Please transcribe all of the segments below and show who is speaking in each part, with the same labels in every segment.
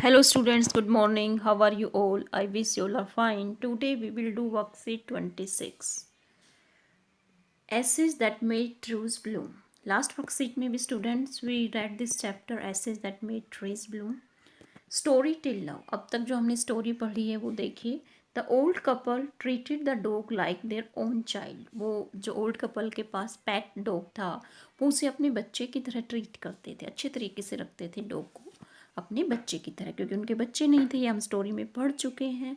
Speaker 1: Hello students, good morning. How are you all? I wish you all are fine. Today we will do worksheet 26. Essays that made trees bloom. Last worksheet में भी students we read this chapter essays that made trees bloom. Story till now. अब तक जो हमने story पढ़ी है वो देखिए. The old couple treated the dog like their own child. वो जो old couple के पास pet dog था वो उसे अपने बच्चे की तरह treat करते थे, अच्छे तरीके से रखते थे dog को अपने बच्चे की तरह, क्योंकि उनके बच्चे नहीं थे, ये हम स्टोरी में पढ़ चुके हैं.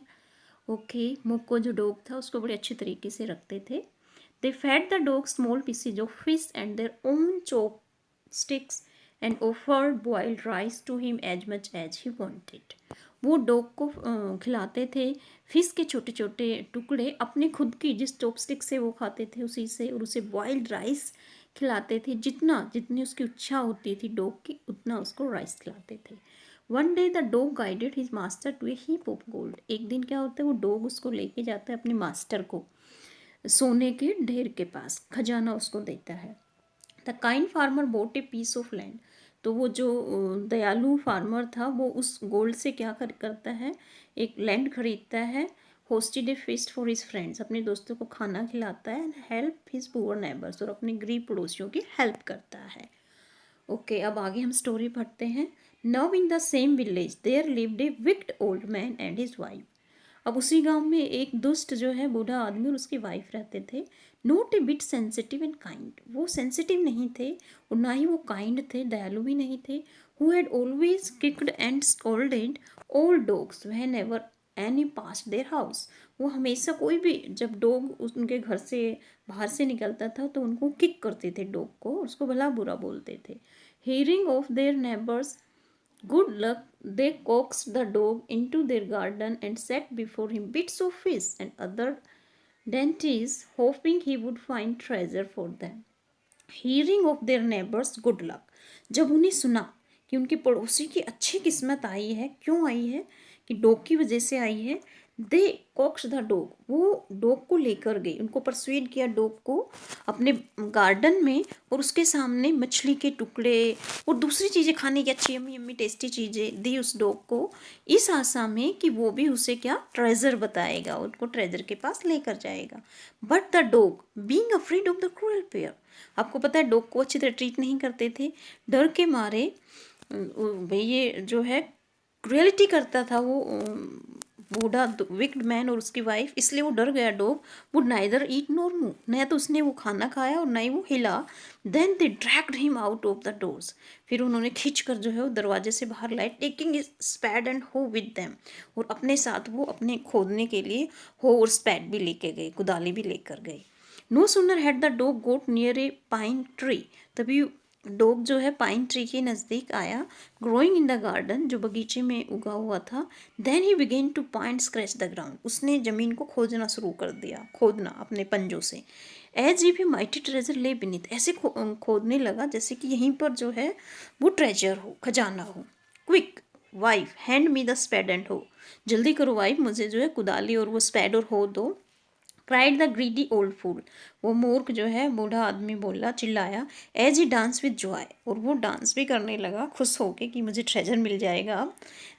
Speaker 1: ओके, मुक्को जो डॉग था उसको बड़े अच्छे तरीके से रखते थे. They fed the dog small pieces of fish and their own chopsticks and offered boiled rice to him as much as he wanted. वो डॉग को खिलाते थे फिश के छोटे छोटे टुकड़े, अपने खुद की जिस चॉपस्टिक से वो खाते थे उसी से, और उसे बॉइल्ड राइस खिलाते थे. जितनी उसकी इच्छा होती थी डॉग की उतना उसको राइस खिलाते थे. One day the dog guided his master to a heap of gold. एक दिन क्या होता है, वो डॉग उसको लेके जाता है अपने मास्टर को सोने के ढेर के पास, खजाना उसको देता है. The kind farmer bought a piece of land. तो वो जो दयालु फार्मर था वो उस गोल्ड से क्या करता है, एक लैंड खरीदता है. Hosted A feast for his friends. अपने दोस्तों को खाना खिलाता है. And help his poor neighbours. और अपने गरीब पड़ोसियों की हेल्प करता है. ओके, अब आगे हम स्टोरी पढ़ते हैं. Now in the same village there lived a wicked old man and his wife. अब उसी गांव में एक दुष्ट जो है बूढ़ा आदमी और उसकी वाइफ रहते थे. Not a bit sensitive and kind. वो सेंसिटिव नहीं थे और ना ही वो काइंड थे, दयालु भी नहीं थे. Who had always kicked and scolded all dogs when ever any pass their house. वो हमेशा कोई भी जब डॉग उनके घर से बाहर से निकलता था तो उनको किक करते थे डॉग को, उसको भला बुरा बोलते थे. Hearing of their neighbors' good luck, they coaxed the dog into their garden and set before him bits of fish and other dainties, hoping he would find treasure for them. Hearing of their neighbors' good luck. जब उन्हें सुना कि उनके पड़ोसी की अच्छी किस्मत आई है, क्यों आई है, कि डॉग की वजह से आई है. दे कॉक्स द डॉग. वो डॉग को लेकर गई, उनको परsuade किया डॉग को अपने गार्डन में, और उसके सामने मछली के टुकड़े और दूसरी चीज़ें खाने की अच्छी यम्मी यम्मी टेस्टी चीज़ें दी उस डॉग को, इस आशा में कि वो भी उसे क्या ट्रेजर बताएगा, उनको ट्रेजर के पास लेकर जाएगा. But the dog being afraid of the cruel pair. आपको पता है डॉग को अच्छी तरह ट्रीट नहीं करते थे, डर के मारे. भाई ये जो है क्रुएलिटी करता था वो बूढ़ा विक्ड मैन और उसकी वाइफ, इसलिए वो डर गया dog. Would neither eat nor move. न तो उसने वो खाना खाया और न ही वो हिला. Then they dragged him out of the doors. फिर उन्होंने खींच कर जो है वो दरवाजे से बाहर लाए. टेकिंग स्पैड एंड हो विद देम. और अपने साथ वो अपने खोदने के लिए हो और स्पैड भी लेके गए, कुदाली भी लेकर गए. No sooner had the dog got near a pine tree. तभी डॉग जो है पाइन ट्री के नज़दीक आया, ग्रोइंग इन द गार्डन, जो बगीचे में उगा हुआ था. Then he began to point scratch the ground. उसने ज़मीन को खोदना शुरू कर दिया, खोदना अपने पंजों से. As if a mighty treasure lay beneath. ऐसे खोदने लगा जैसे कि यहीं पर जो है वो ट्रेजर हो, खजाना हो. Quick wife hand me the spade and hoe. जल्दी करो वाइफ, मुझे जो है कुदाली और वो स्पैड और हो दो. Cried the greedy old fool. वो मूर्ख जो है बूढ़ा आदमी बोला, चिल्लाया. As he dance with joy. और वो डांस भी करने लगा खुश होके कि मुझे ट्रेजर मिल जाएगा अब.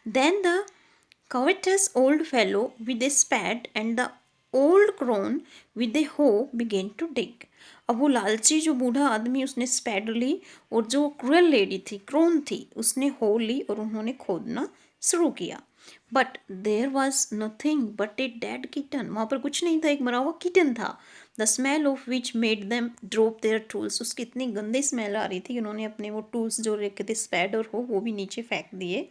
Speaker 1: Then the covetous old fellow with a spade and the old crone with a hoe began to dig. अब वो लालची जो बूढ़ा आदमी, उसने स्पैड ली, और जो क्रूअल लेडी थी, क्रोन थी, उसने हो ली और उन्होंने खोदना शुरू किया. But there was nothing but a dead kitten. वहाँ पर कुछ नहीं था, एक मरा हुआ किटन था. The smell of which made them drop there tools. उसकी इतनी गंदी स्मेल आ रही थी कि उन्होंने अपने वो टूल्स जो रखे थे स्पैड और हो वो भी नीचे फेंक दिए.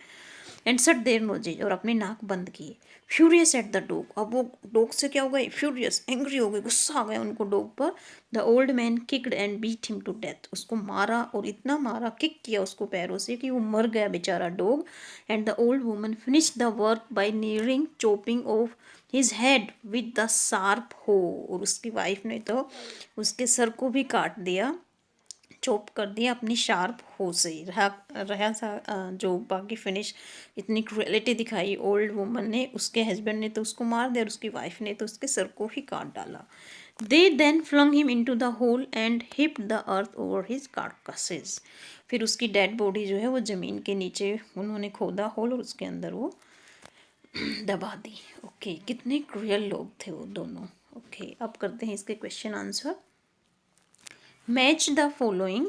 Speaker 1: एंड सट देयर नोजेज. और अपने नाक बंद किए. Furious at the dog. अब वो डॉग से क्या हो गए, फ्यूरियस, एंग्री हो गए, गुस्सा आ गया उनको डॉग पर. The old man kicked and beat him to death. उसको मारा और इतना मारा, किक किया उसको पैरों से कि वो मर गया बेचारा dog. And the old woman finish the work by nearly chopping off his head with the sharp hoe. और उसकी वाइफ ने तो उसके सर को भी काट दिया, चॉप कर दिया अपनी शार्प हो से. रहा रहा सा जो बाकी फिनिश. इतनी क्रुएलिटी दिखाई ओल्ड वुमन ने. उसके हस्बैंड ने तो उसको मार दिया और उसकी वाइफ ने तो उसके सर को ही काट डाला. They then flung him into the hole and heaped the earth over his carcasses. फिर उसकी डेड बॉडी जो है वो ज़मीन के नीचे उन्होंने खोदा होल और उसके अंदर वो दबा दी। ओके, कितने क्रूअल लोग थे वो दोनों। ओके, अब करते हैं इसके question answer. Match the following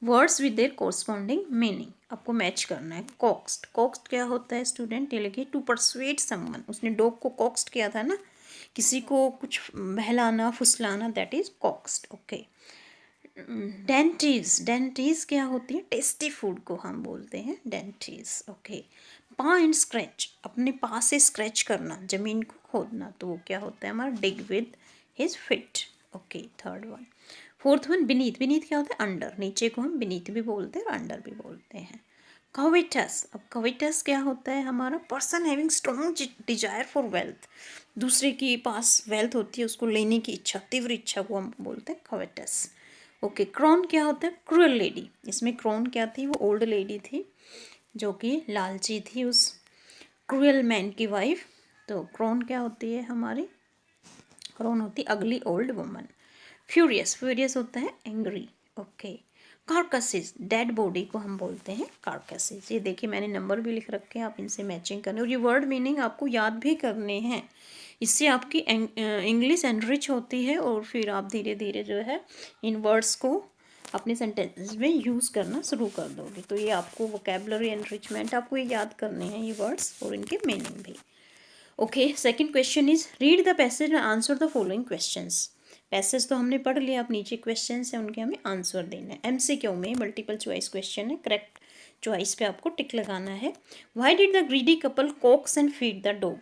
Speaker 1: words with their corresponding meaning. आपको मैच करना है। कॉक्स्ट, कॉक्स्ट क्या होता है स्टूडेंट? ये लिखिए टू परसुएड समवन। उसने डॉग को कॉक्स्ट किया था ना, किसी को कुछ बहलाना फुसलाना, that is कॉक्स्ट। Okay, dainties, dainties क्या होती है? टेस्टी फूड को हम बोलते हैं डेंटीज। ओके, पा एंड स्क्रैच, अपने पा से स्क्रैच करना, जमीन को खोदना, तो वो क्या होता है हमारा? Dig with his feet. Okay, third one. Fourth one, beneath, beneath क्या होता है? अंडर, नीचे को हम बीनीथ भी बोलते हैं और अंडर भी बोलते हैं। कविटस, अब कविटस क्या होता है हमारा? Person having strong desire for wealth, दूसरे के पास वेल्थ होती है उसको लेने की इच्छा, तीव्र इच्छा को हम बोलते हैं कविटस। ओके, क्रोन क्या होता है? Cruel lady. इसमें क्रोन क्या थी? वो ओल्ड लेडी थी जो कि लालची थी उस क्रूअल मैन की वाइफ। तो क्रोन क्या होती है हमारी? क्रोन होती अगली ओल्ड वुमन। फ्यूरियस, फ्यूरियस होता है एंग्री। ओके, कार्कसिस, डेड बॉडी को हम बोलते हैं कार्कसिस। ये देखिए मैंने नंबर भी लिख रखे हैं, आप इनसे मैचिंग करने और ये वर्ड मीनिंग आपको याद भी करने हैं। इससे आपकी इंग्लिश एनरिच होती है और फिर आप धीरे धीरे जो है इन वर्ड्स को अपने सेंटेंस में यूज़ करना शुरू कर दोगे। तो ये आपको वोकेबलरी एनरिचमेंट आपको ये याद करने हैं, ये वर्ड्स और इनके मीनिंग भी। Okay, second question is read the passage and answer the following questions. Passage तो हमने पढ़ लिया, अब नीचे क्वेश्चंस हैं उनके हमें आंसर देना है। एमसीक्यू में मल्टीपल चॉइस क्वेश्चन है, करेक्ट चॉइस पे आपको टिक लगाना है। Why did the greedy couple coax and feed the dog?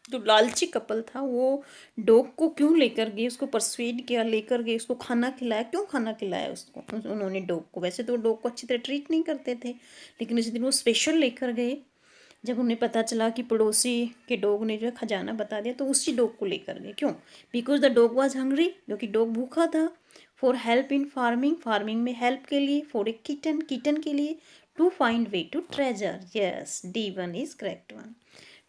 Speaker 1: जो लालची कपल था वो डॉग को क्यों लेकर गए, उसको परsuade किया, लेकर गए, उसको खाना खिलाया। क्यों खाना खिलाया उसको उन्होंने डॉग को? वैसे तो डॉग को अच्छी तरह ट्रीट नहीं करते थे, लेकिन उस दिन वो स्पेशल लेकर गए। जब उन्हें पता चला कि पड़ोसी के डॉग ने जो है खजाना बता दिया, तो उसी डॉग को लेकर गए। क्यों? Because the dog was hungry, क्योंकि डॉग भूखा था। For help in farming, farming में हेल्प के लिए। फॉर ए किटन, किटन के लिए। To find way to treasure, yes D one is correct one.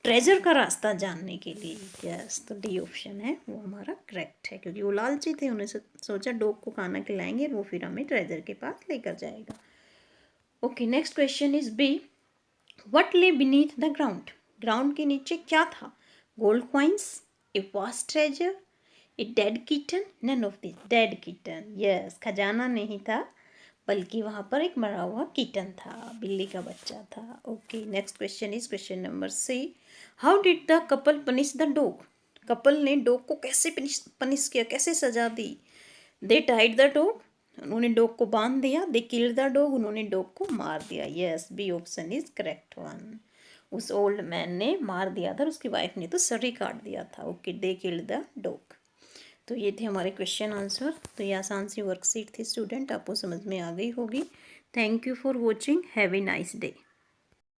Speaker 1: Treasure का रास्ता जानने के लिए, यस तो डी ऑप्शन है वो हमारा करेक्ट है, क्योंकि वो लालची थे, उन्हें सोचा डॉग को खाना खिलाएंगे वो फिर हमें ट्रेजर के पास लेकर जाएगा। Okay, next question is B. What lay beneath the ground? Ground के नीचे क्या था? Gold coins, a vast treasure, a dead kitten, none of this. Dead kitten, yes खजाना नहीं था बल्कि वहाँ पर एक मरा हुआ किटन था, बिल्ली का बच्चा था। Okay, next question is question number C. How did the couple punish the dog? Couple ने डॉग को कैसे पनिश किया, कैसे सजा दी? दे टाइड द डॉग, उन्होंने डॉग को बांध दिया। दे किल्ड द डॉग, उन्होंने डॉग को मार दिया। Yes B option is correct one. उस ओल्ड मैन ने मार दिया था, उसकी वाइफ ने तो सर ही काट दिया था। Okay, they killed the dog. तो ये थे हमारे क्वेश्चन आंसर। तो ये आसान सी वर्कशीट थी स्टूडेंट, आपको समझ में आ गई होगी। Thank you for watching, have a nice day.